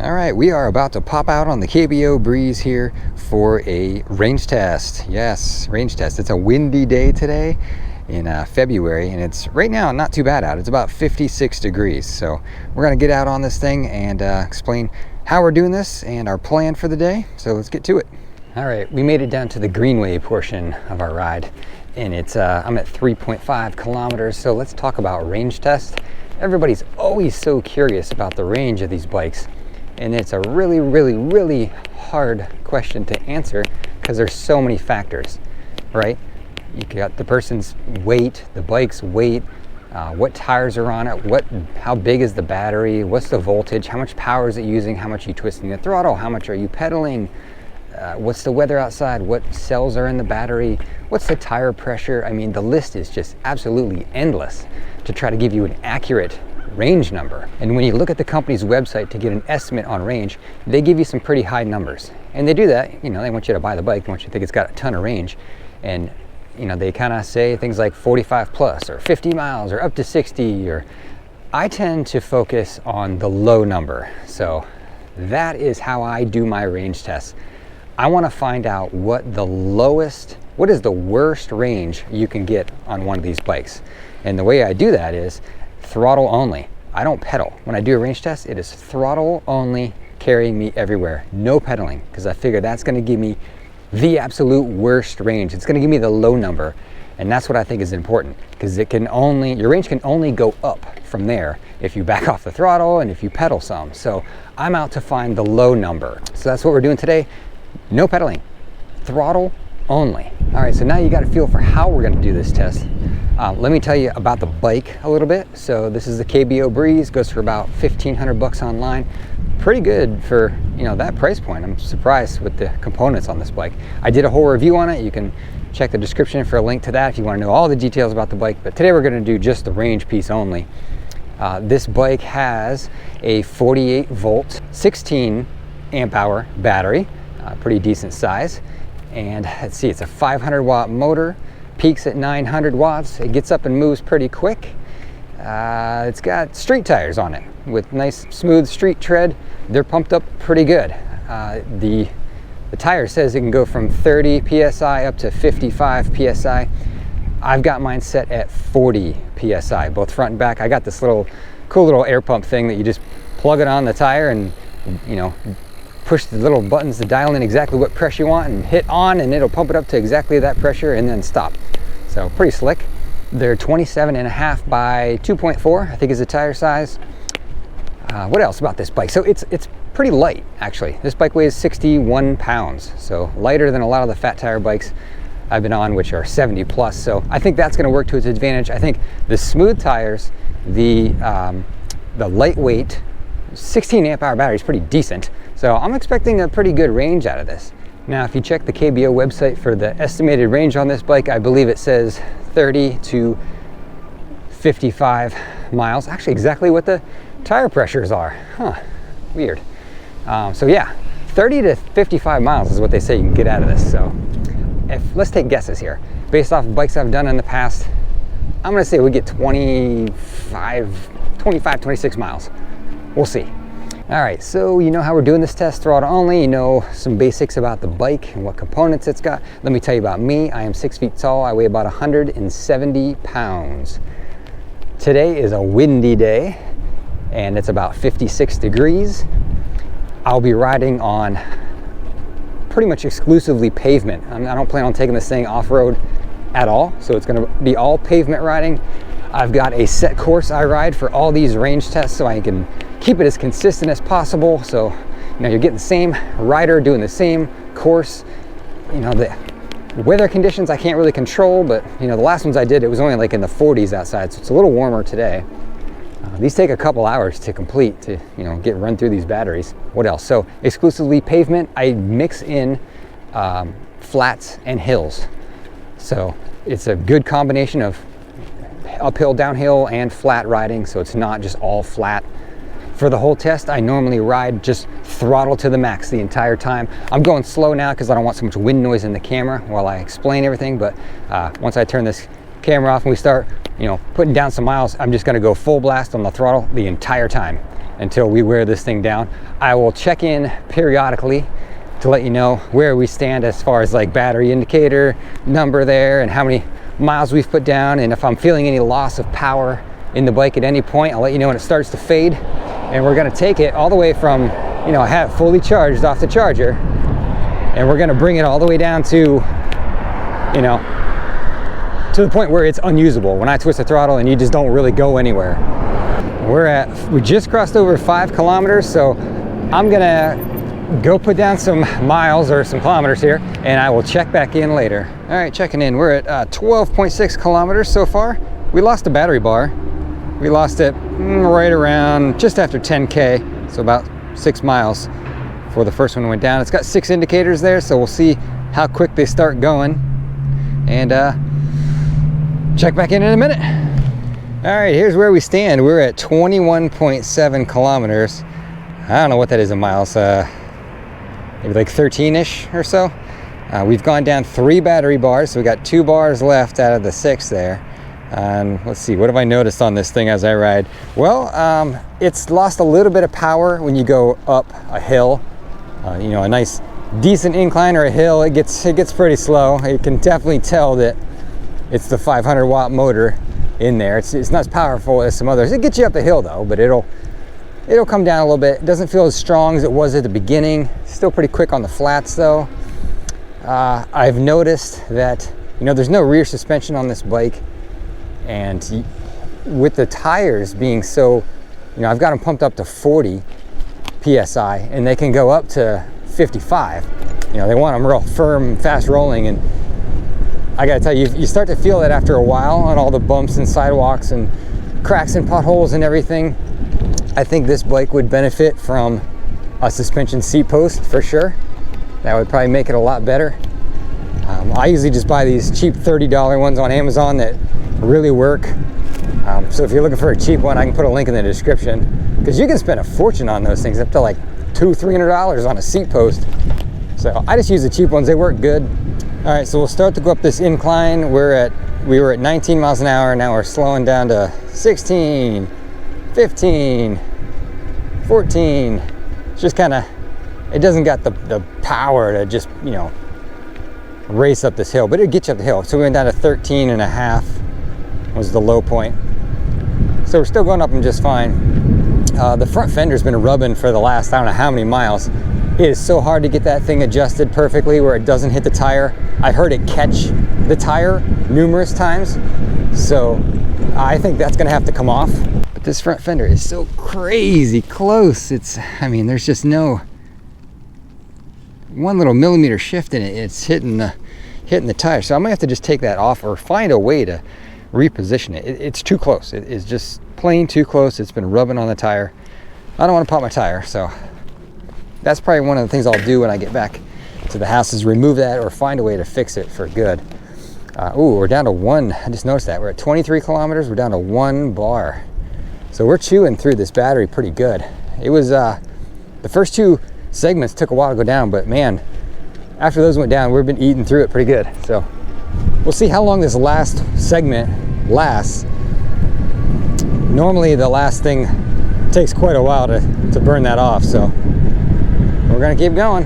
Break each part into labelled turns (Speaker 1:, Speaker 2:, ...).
Speaker 1: All right, we are about to pop out on the KBO Breeze here for a range test. Yes, range test. It's a windy day today in February, and it's right now not too bad out. It's about 56 degrees. So we're gonna get out on this thing and explain how we're doing this and our plan for the day. So let's get to it. All right, we made it down to the Greenway portion of our ride, and it's I'm at 3.5 kilometers. So let's talk about range test. Everybody's always so curious about the range of these bikes. And it's a really hard question to answer because there's so many factors, right? You got the person's weight, the bike's weight, what tires are on it, how big is the battery, what's the voltage, how much power is it using, how much are you twisting the throttle, how much are you pedaling, what's the weather outside, what cells are in the battery, what's the tire pressure. I mean, the list is just absolutely endless to try to give you an accurate range number. And when you look at the company's website to get an estimate on range, they give you some pretty high numbers. And they do that, you know, they want you to buy the bike, they want you to think it's got a ton of range. And, you know, they kind of say things like 45 plus or 50 miles or up to 60, or I tend to focus on the low number. So that is how I do my range tests. I want to find out what is the worst range you can get on one of these bikes. And the way I do that is throttle only. I don't pedal. When I do a range test, it is throttle only, carrying me everywhere. No pedaling, because I figure that's going to give me the absolute worst range. It's going to give me the low number, and that's what I think is important, because your range can only go up from there if you back off the throttle and if you pedal some. So I'm out to find the low number. So that's what we're doing today. No pedaling, throttle only. All right, so now you got a feel for how we're going to do this test. Let me tell you about the bike a little bit. So this is the KBO Breeze, goes for about 1,500 bucks online. Pretty good for, you know, that price point. I'm surprised with the components on this bike. I did a whole review on it. You can check the description for a link to that if you want to know all the details about the bike. But today we're going to do just the range piece only. This bike has a 48 volt, 16 amp hour battery, pretty decent size. And let's see, it's a 500 watt motor. Peaks at 900 watts. It gets up and moves pretty quick. It's got street tires on it with nice smooth street tread. They're pumped up pretty good. The tire says it can go from 30 psi up to 55 psi. I've got mine set at 40 psi, both front and back. I got this cool little air pump thing that you just plug it on the tire and, you know, push the little buttons to dial in exactly what pressure you want and hit on, and it'll pump it up to exactly that pressure and then stop. So pretty slick. They're 27.5 by 2.4, I think is the tire size. What else about this bike? So it's pretty light, actually. This bike weighs 61 pounds, so lighter than a lot of the fat tire bikes I've been on, which are 70 plus. So I think that's going to work to its advantage. I think the smooth tires, the lightweight 16 amp hour battery is pretty decent. So I'm expecting a pretty good range out of this. Now, if you check the KBO website for the estimated range on this bike, I believe it says 30 to 55 miles. Actually, exactly what the tire pressures are. Huh, weird. So yeah, 30 to 55 miles is what they say you can get out of this. So let's take guesses here. Based off of bikes I've done in the past, I'm gonna say we get 25, 26 miles. We'll see. All right, so you know how we're doing this test, throttle only. You know some basics about the bike and what components it's got. Let me tell you about me. I am 6 feet tall. I weigh about 170 pounds. Today is a windy day, and it's about 56 degrees. I'll be riding on pretty much exclusively pavement. I don't plan on taking this thing off-road at all, so it's gonna be all pavement riding. I've got a set course I ride for all these range tests so I can keep it as consistent as possible. So, you know, you're getting the same rider doing the same course. You know, the weather conditions I can't really control, but, you know, the last ones I did, it was only like in the 40s outside, so it's a little warmer today. These take a couple hours to complete to, you know, run through these batteries. What else? So exclusively pavement. I mix in flats and hills. So it's a good combination of uphill, downhill, and flat riding, so it's not just all flat. For the whole test, I normally ride just throttle to the max the entire time. I'm going slow now because I don't want so much wind noise in the camera while I explain everything, but once I turn this camera off and we start you know, putting down some miles, I'm just gonna go full blast on the throttle the entire time until we wear this thing down. I will check in periodically to let you know where we stand as far as like battery indicator number there and how many miles we've put down, and if I'm feeling any loss of power in the bike at any point, I'll let you know when it starts to fade. And we're gonna take it all the way from, you know, I have it fully charged off the charger, and we're gonna bring it all the way down to, you know, to the point where it's unusable when I twist the throttle and you just don't really go anywhere. We just crossed over 5 kilometers, so I'm gonna go put down some miles or some kilometers here, and I will check back in later. All right, checking in. We're at 12.6 kilometers so far. We lost the battery bar. We lost it right around just after 10K, so about 6 miles before the first one went down. It's got 6 indicators there, so we'll see how quick they start going, and check back in a minute. All right, here's where we stand. We're at 21.7 kilometers. I don't know what that is in miles, maybe like 13-ish or so. We've gone down 3 battery bars, so we got 2 bars left out of the 6 there. And let's see, what have I noticed on this thing as I ride? Well, it's lost a little bit of power when you go up a hill. You know, a nice decent incline or a hill, it gets pretty slow. You can definitely tell that it's the 500 watt motor in there. It's not as powerful as some others. It gets you up the hill though, but it'll come down a little bit. It doesn't feel as strong as it was at the beginning. Still pretty quick on the flats though. I've noticed that, you know, there's no rear suspension on this bike, and with the tires being so, you know, I've got them pumped up to 40 PSI and they can go up to 55. You know, they want them real firm, fast rolling, and I gotta tell you, you start to feel that after a while on all the bumps and sidewalks and cracks and potholes and everything. I think this bike would benefit from a suspension seat post for sure. That would probably make it a lot better. I usually just buy these cheap $30 ones on Amazon that really work. So if you're looking for a cheap one, I can put a link in the description, because you can spend a fortune on those things, up to like $200-300 on a seat post. So I just use the cheap ones, they work good. All right, so we'll start to go up this incline. We were at 19 miles an hour, now we're slowing down to 16, 15, 14. It's just kind of, it doesn't got the power to just, you know, race up this hill, but it'll get you up the hill. So we went down to 13 and a half was the low point. So we're still going up them just fine. The front fender's been rubbing for the last, I don't know how many miles. It is so hard to get that thing adjusted perfectly where it doesn't hit the tire. I heard it catch the tire numerous times, so I think that's gonna have to come off. But this front fender is so crazy close. I mean, there's just no one little millimeter shift in it. It's hitting the tire. So I might have to just take that off or find a way to reposition it. It's too close. It is just plain too close. It's been rubbing on the tire. I don't want to pop my tire, so that's probably one of the things I'll do when I get back to the house, is remove that or find a way to fix it for good. Ooh, we're down to 1. I just noticed that. We're at 23 kilometers. We're down to 1 bar. So we're chewing through this battery pretty good. It was, the first 2 segments took a while to go down, but man, after those went down, we've been eating through it pretty good. So we'll see how long this last segment lasts. Normally the last thing takes quite a while to burn that off, so we're gonna keep going.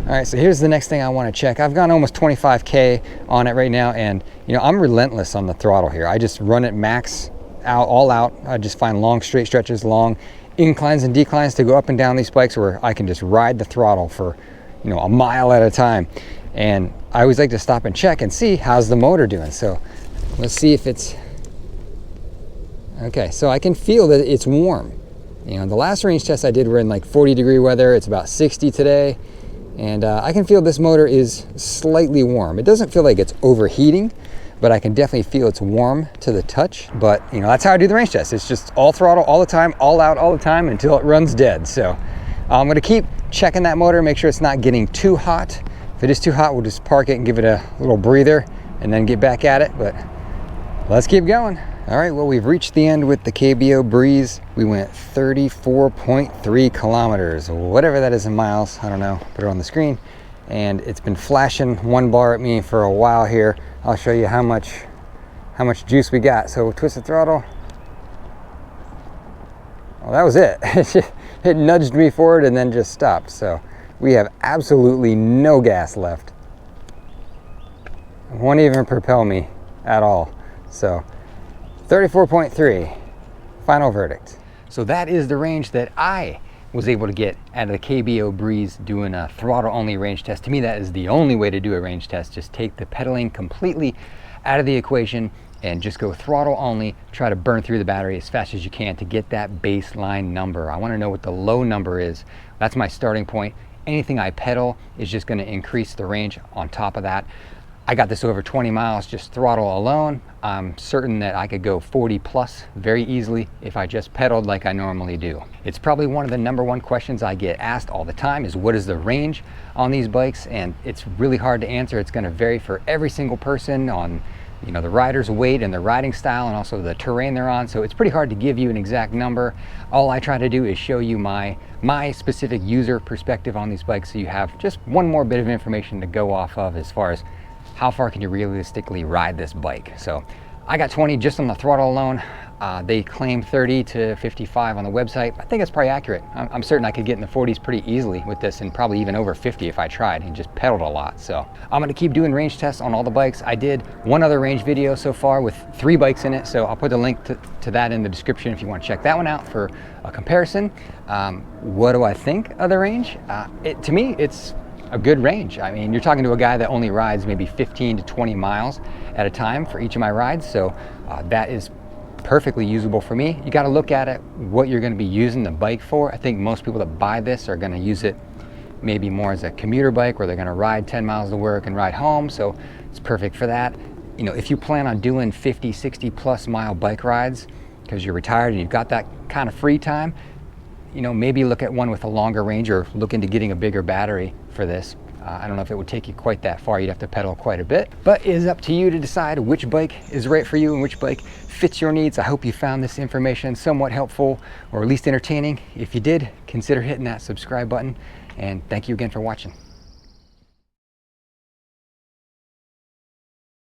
Speaker 1: All right, so here's the next thing I want to check. I've gone almost 25K on it right now, and you know, I'm relentless on the throttle here. I just run it max out, all out. I just find long straight stretches, long inclines and declines to go up and down these bikes where I can just ride the throttle for, you know, a mile at a time. And I always like to stop and check and see how's the motor doing. So let's see if it's okay. So I can feel that it's warm. You know, the last range test I did were in like 40-degree weather. It's about 60 today. And I can feel this motor is slightly warm. It doesn't feel like it's overheating, but I can definitely feel it's warm to the touch. But you know, that's how I do the range test. It's just all throttle all the time, all out all the time until it runs dead. So I'm gonna keep checking that motor, make sure it's not getting too hot. If it is too hot, we'll just park it and give it a little breather and then get back at it. But let's keep going. All right, well, we've reached the end with the KBO Breeze. We went 34.3 kilometers, whatever that is in miles, I don't know, put it on the screen. And it's been flashing 1 bar at me for a while here. I'll show you how much how much juice we got. So twist the throttle. Well, that was it. It nudged me forward and then just stopped. So we have absolutely no gas left. It won't even propel me at all. So 34.3, final verdict. So that is the range that I was able to get out of the KBO Breeze doing a throttle only range test. To me, that is the only way to do a range test. Just take the pedaling completely out of the equation and just go throttle only. Try to burn through the battery as fast as you can to get that baseline number. I want to know what the low number is. That's my starting point. Anything I pedal is just going to increase the range on top of that. I got this over 20 miles just throttle alone. I'm certain that I could go 40 plus very easily if I just pedaled like I normally do. It's probably one of the #1 questions I get asked all the time is what is the range on these bikes? And it's really hard to answer. It's going to vary for every single person on the rider's weight and their riding style and also the terrain they're on. So it's pretty hard to give you an exact number. All I try to do is show you my specific user perspective on these bikes, so you have just one more bit of information to go off of as far as how far can you realistically ride this bike. So I got 20 just on the throttle alone. They claim 30 to 55 on the website. I think that's probably accurate. I'm certain I could get in the 40s pretty easily with this, and probably even over 50 if I tried and just pedaled a lot. So I'm gonna keep doing range tests on all the bikes. I did one other range video so far with 3 bikes in it, so I'll put the link to that in the description if you want to check that one out for a comparison. What do I think of the range? To me, it's a good range. I mean, you're talking to a guy that only rides maybe 15 to 20 miles at a time for each of my rides, so that is perfectly usable for me. You got to look at it, what you're going to be using the bike for. I think most people that buy this are going to use it maybe more as a commuter bike where they're going to ride 10 miles to work and ride home, so it's perfect for that. If you plan on doing 50, 60 plus mile bike rides because you're retired and you've got that kind of free time, maybe look at one with a longer range or look into getting a bigger battery for this. I don't know if it would take you quite that far. You'd have to pedal quite a bit, but it is up to you to decide which bike is right for you and which bike fits your needs. I hope you found this information somewhat helpful or at least entertaining. If you did, consider hitting that subscribe button, and thank you again for watching.